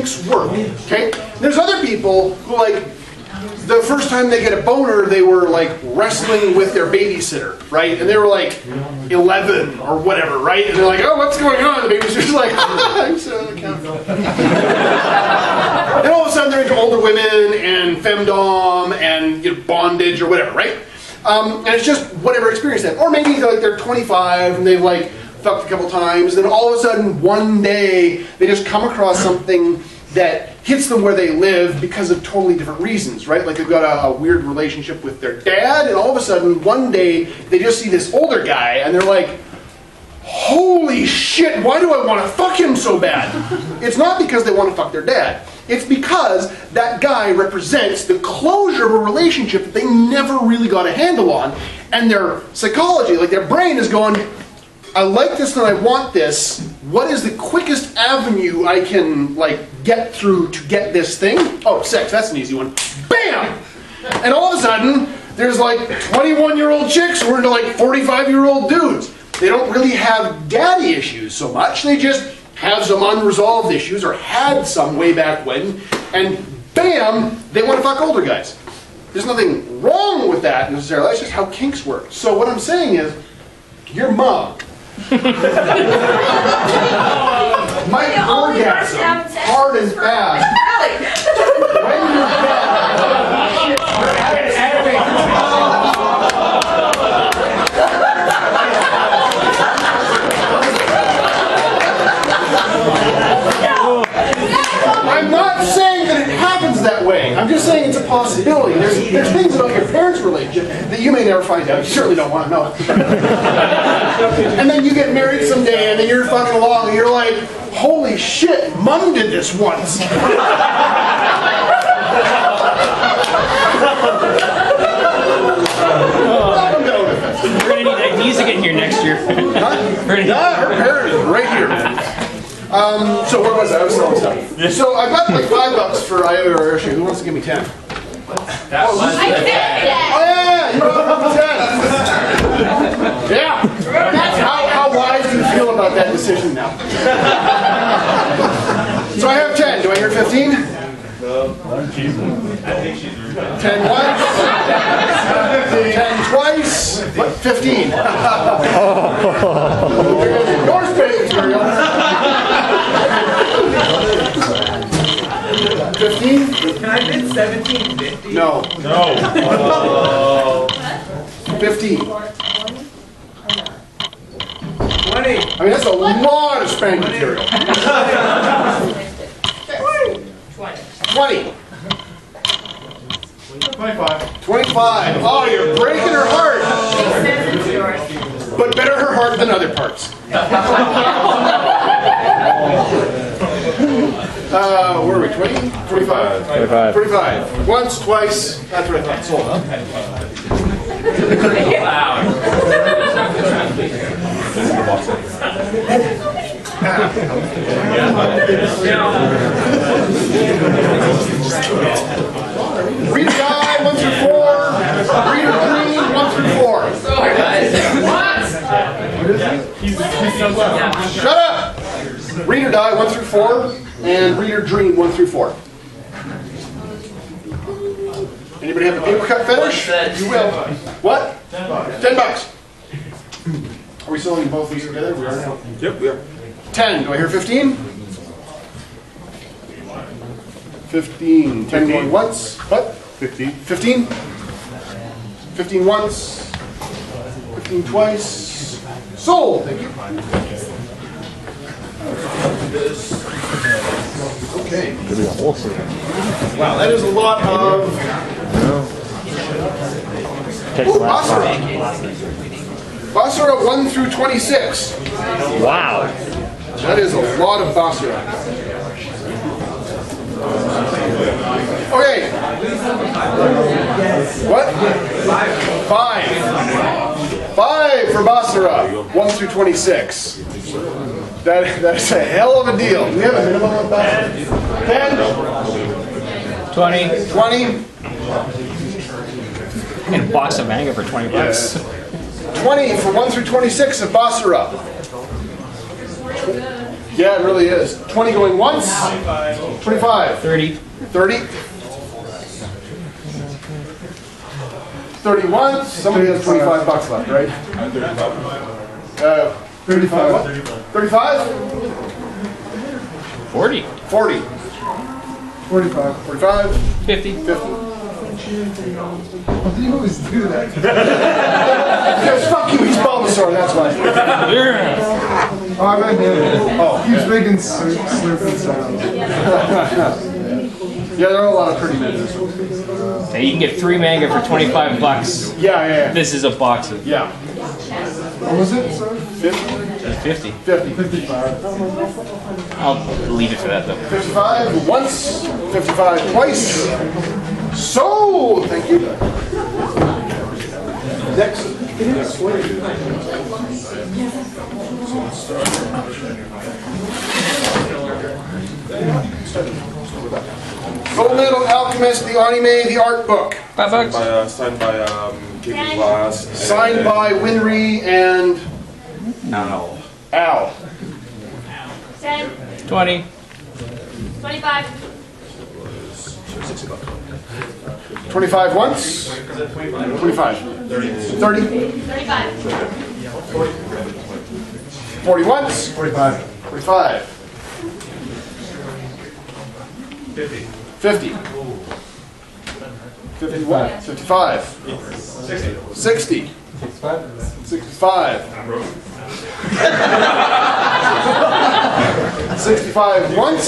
kinks work, okay? There's other people who, like, the first time they get a boner, they were like wrestling with their babysitter, right? And they were like 11 or whatever, right? And they're like, oh, what's going on? The babysitter's like, I'm sitting on the couch. And all of a sudden they're into older women and femdom and bondage or whatever, right? And it's just whatever experience they have. Or maybe they're 25 and they've like fucked a couple times, and then all of a sudden one day they just come across something that hits them where they live because of totally different reasons, right? Like they've got a weird relationship with their dad, and all of a sudden one day they just see this older guy and they're like, holy shit, why do I want to fuck him so bad? It's not because they want to fuck their dad. It's because that guy represents the closure of a relationship that they never really got a handle on, and their psychology, like their brain is going, I like this and I want this. What is the quickest avenue I can like get through to get this thing? Oh, sex, that's an easy one. Bam! And all of a sudden, there's like 21-year-old chicks who are into like 45-year-old dudes. They don't really have daddy issues so much. They just have some unresolved issues, or had some way back when, and bam, they want to fuck older guys. There's nothing wrong with that necessarily. That's just how kinks work. So what I'm saying is, your mom might orgasm hard and fast when you're I'm not saying that it happens that way. I'm just saying it's a possibility. There's things about your parents' relationship that you may never find out. You certainly don't want to know. And then you get married someday, and then you're fucking along, and you're like, holy shit, Mom did this once. We're going to need music in here next year. Huh? Yeah, her parent is right here. So where was I? I was selling stuff. So I got like $5 for IOTA or Airshare. Who wants to give me 10? That was oh yeah, you brought 10. Yeah. How wise do you feel about that decision now? So I have 10. Do I hear 15? No. I think she's 10 once. 10 twice. What? 15. Your space, Ariel. 15? Can I bid 17.50? No. No. 15. 20. I mean, that's a lot of spank material. 20. 25. 25. Oh, you're breaking her heart. But better her heart than other parts. Where are we? 20? 25. 25. Once, twice. That's what I thought. Sold. Reader die 1 through 4. Reader green 1 through 4. Shut up! Reader die 1 through 4, and reader dream 1 through 4. Anybody have a paper cut fetish? You will. What? $10. Are we selling both these together? We are now. Yep, we are. 10. Do I hear 15? 15. 10 going once. What? 15. 15? 15 once. 15 twice. Sold. Thank you. Okay. Wow, that is a lot of... Ooh, Basara 1 through 26. Wow. That is a lot of Basara. Okay. What? 5. 5 for Basara. 1 through 26. That is a hell of a deal. Do we have a minimum of Basara? 10? 20. 20? And a box of manga for $20. 20 for 1 through 26 of Basara. Yeah, it really is. 20 going once. 25. 30. 30. 30 once. Somebody has 25 bucks left, right? 35. 35? 40. 40. 45. 45. 50. 50. Why do you always do that? Because fuck you, he's Bulbasaur, that's why. Oh, I meant him. Oh, He's making slurping sounds. Yeah, there are a lot of pretty men. Hey, you can get 3 manga for 25 bucks. Yeah. This is a box of Yeah. What was it, sir? 50. 50. 55. I'll leave it for that though. 55 once, 55 twice. So, thank you. Next. Gold Medal Alchemist, the Anime, the art book. 5 bucks. Signed by Katie Glass. Signed by Winry and No. Al. 10, 20. 25, 25 once. 25. 30. 35, 40 once. 45. 45. 50. 51. 55. 60. 65. 65 once.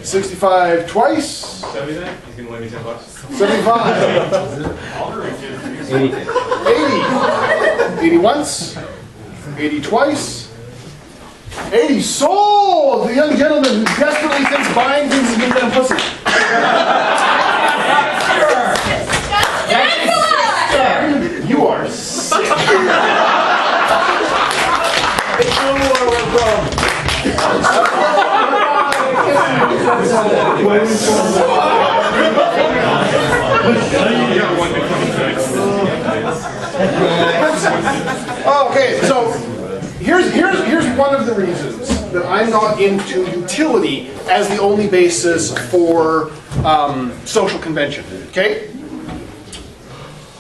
65 twice. 75. 80. 80 once. 80 twice. 80 sold! The young gentleman who desperately thinks buying things is giving them pussy. You are sick. Okay, so here's one of the reasons that I'm not into utility as the only basis for social convention. Okay?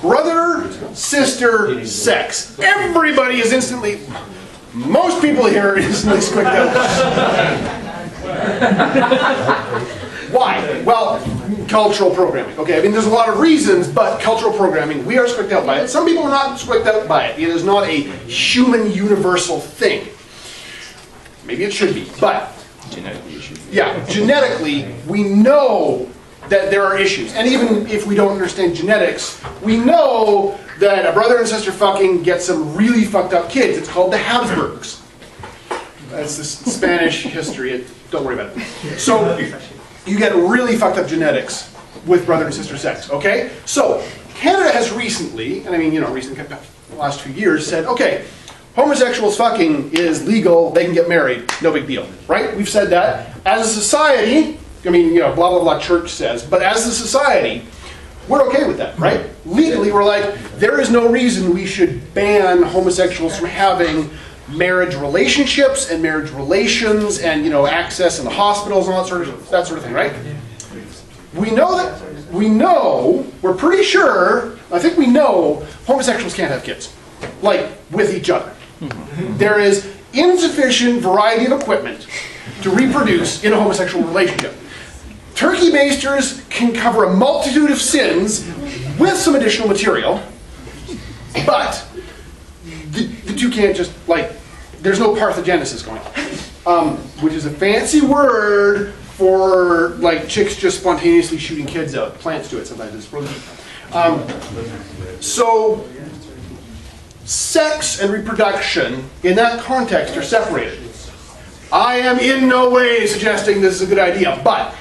Brother, sister, sex. Everybody is instantly, most people here are instantly squicked out. Why? Well, cultural programming. Okay, I mean, there's a lot of reasons, but cultural programming, we are squicked out by it. Some people are not squicked out by it. It is not a human universal thing. Maybe it should be, but Genetically issued. yeah, genetically, we know that there are issues. And even if we don't understand genetics, we know that a brother and sister fucking gets some really fucked up kids. It's called the Habsburgs. That's the Spanish history. Don't worry about it. So, you get really fucked up genetics with brother and sister sex, okay? So, Canada has recently, and I mean, recently, the last few years, said, okay, homosexuals fucking is legal, they can get married, no big deal, right? We've said that. As a society, I mean, blah, blah, blah, church says, but as a society, we're okay with that, right? Legally, we're like, there is no reason we should ban homosexuals from having marriage relationships and marriage relations and, access in the hospitals and all that sort of thing, right? We're pretty sure, I think we know, homosexuals can't have kids, like, with each other. There is insufficient variety of equipment to reproduce in a homosexual relationship. Turkey basters can cover a multitude of sins with some additional material, but the two can't just, there's no parthenogenesis going on, which is a fancy word for, chicks just spontaneously shooting kids out. Plants do it sometimes. It's really, so, sex and reproduction in that context are separated. I am in no way suggesting this is a good idea, but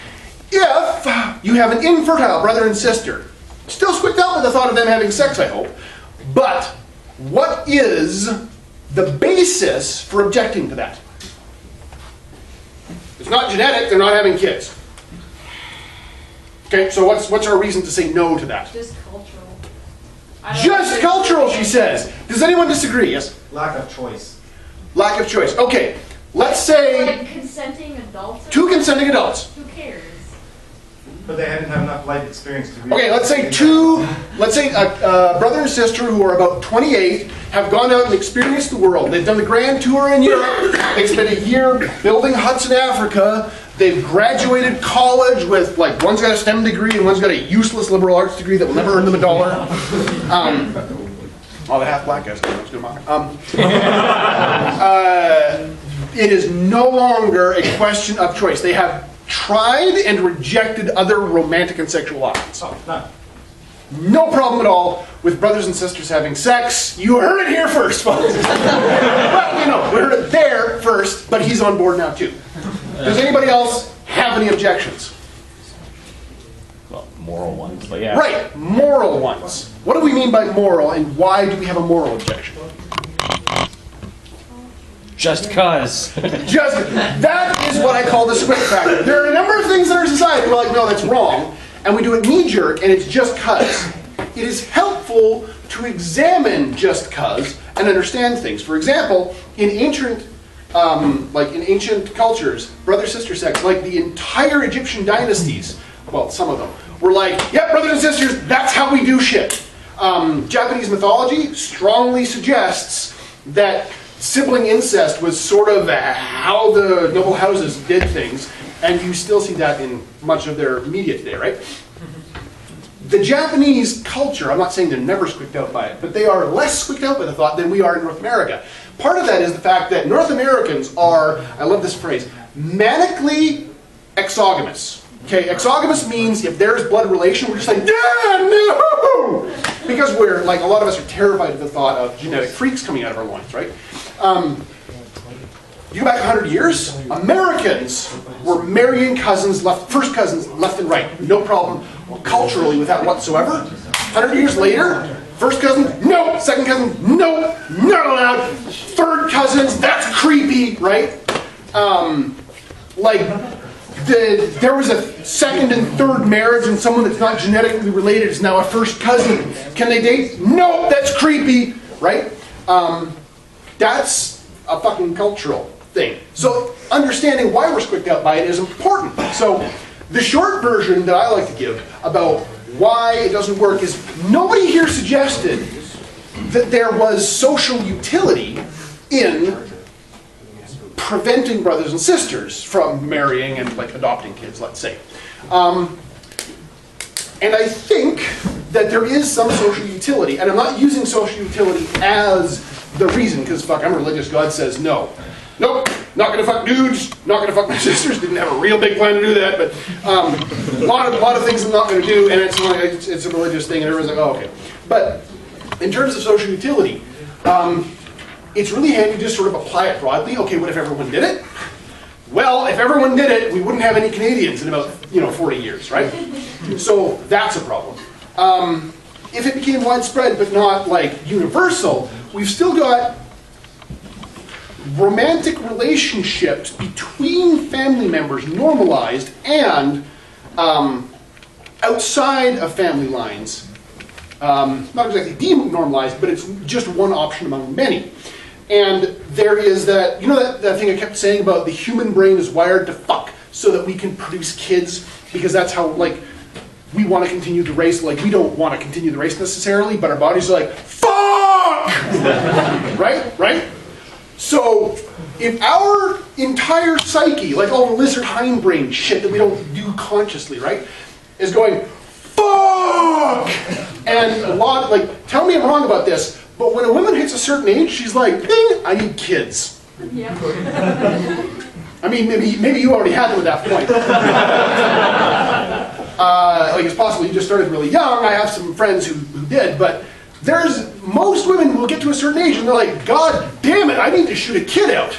if you have an infertile brother and sister, still squicked out with the thought of them having sex, I hope, but what is the basis for objecting to that? It's not genetic, they're not having kids. Okay, so what's our reason to say no to that? just cultural. Just cultural, she says. Does anyone disagree? Yes? Lack of choice. Lack of choice. Okay, let's say Like consenting adults? two consenting adults. Who cares? But they hadn't had enough life experience to Okay, let's say a brother and sister who are about 28 have gone out and experienced the world. They've done the grand tour in Europe. They've spent a year building huts in Africa. They've graduated college with, like, one's got a STEM degree and one's got a useless liberal arts degree that will never earn them $1. All the half black guys. It is no longer a question of choice. They have tried and rejected other romantic and sexual options. No problem at all with brothers and sisters having sex. You heard it here first, folks. But, you know, we heard it there first, but he's on board now too. Does anybody else have any objections? Well, moral ones, but yeah. Right, moral ones. What do we mean by moral, and why do we have a moral objection? Just cuz. That is what I call the squid factor. There are a number of things in our society we're like, no, that's wrong, and we do it knee-jerk, and it's just cuz. It is helpful to examine just cuz and understand things. For example, in ancient cultures, brother-sister sex, like the entire Egyptian dynasties, well, some of them, were like, yep, brothers and sisters, that's how we do shit. Japanese mythology strongly suggests that sibling incest was sort of how the noble houses did things, and you still see that in much of their media today, right? The Japanese culture, I'm not saying they're never squeaked out by it, but they are less squeaked out by the thought than we are in North America. Part of that is the fact that North Americans are, I love this phrase, manically exogamous. Okay, exogamous means if there's blood relation, we're just like, yeah, no! Because we're, like, a lot of us are terrified of the thought of genetic freaks coming out of our loins, right? You go back 100 years, Americans were marrying first cousins left and right. No problem culturally with that whatsoever. 100 years later, first cousin, no. Second cousin, no. Not allowed. Third cousins, that's creepy, right? There was a second and third marriage and someone that's not genetically related is now a first cousin. Can they date? No, that's creepy, right? That's a fucking cultural thing. So understanding why we're squeaked out by it is important. So the short version that I like to give about why it doesn't work is nobody here suggested that there was social utility in preventing brothers and sisters from marrying and, like, adopting kids, let's say. And I think that there is some social utility, and I'm not using social utility as the reason, because fuck, I'm religious, God says no. Nope, not gonna fuck dudes, not gonna fuck my sisters, didn't have a real big plan to do that, but a lot of things I'm not gonna do, and it's a religious thing, and everyone's like, oh, okay. But in terms of social utility, it's really handy to just sort of apply it broadly. Okay, what if everyone did it? Well, if everyone did it, we wouldn't have any Canadians in about 40 years, right? So that's a problem. If it became widespread but not, like, universal, we've still got romantic relationships between family members normalized and outside of family lines. Not exactly denormalized, but it's just one option among many. And there is that, that thing I kept saying about the human brain is wired to fuck so that we can produce kids, because that's how, like, we want to continue the race. Like, we don't want to continue the race necessarily, but our bodies are like, fuck! Right? So, if our entire psyche, like all the lizard hindbrain shit that we don't do consciously, right, is going, fuck! And a lot, like, tell me I'm wrong about this, but when a woman hits a certain age, she's like, ding, I need kids. Yeah. I mean, maybe you already had them at that point. Like, it's possible you just started really young. I have some friends who did, but most women will get to a certain age and they're like, God damn it, I need to shoot a kid out.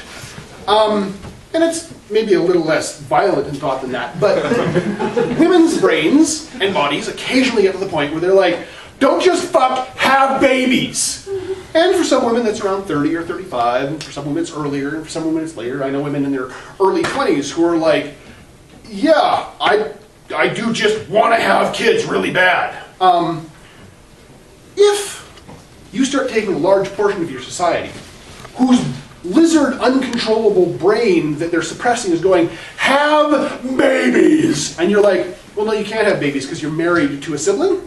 And it's maybe a little less violent in thought than that, but women's brains and bodies occasionally get to the point where they're like, don't just fuck, have babies. And for some women that's around 30 or 35, and for some women it's earlier, and for some women it's later. I know women in their early 20s who are like, yeah, I do just want to have kids really bad. If you start taking a large portion of your society whose lizard uncontrollable brain that they're suppressing is going, have babies! And you're like, well, no, you can't have babies because you're married to a sibling.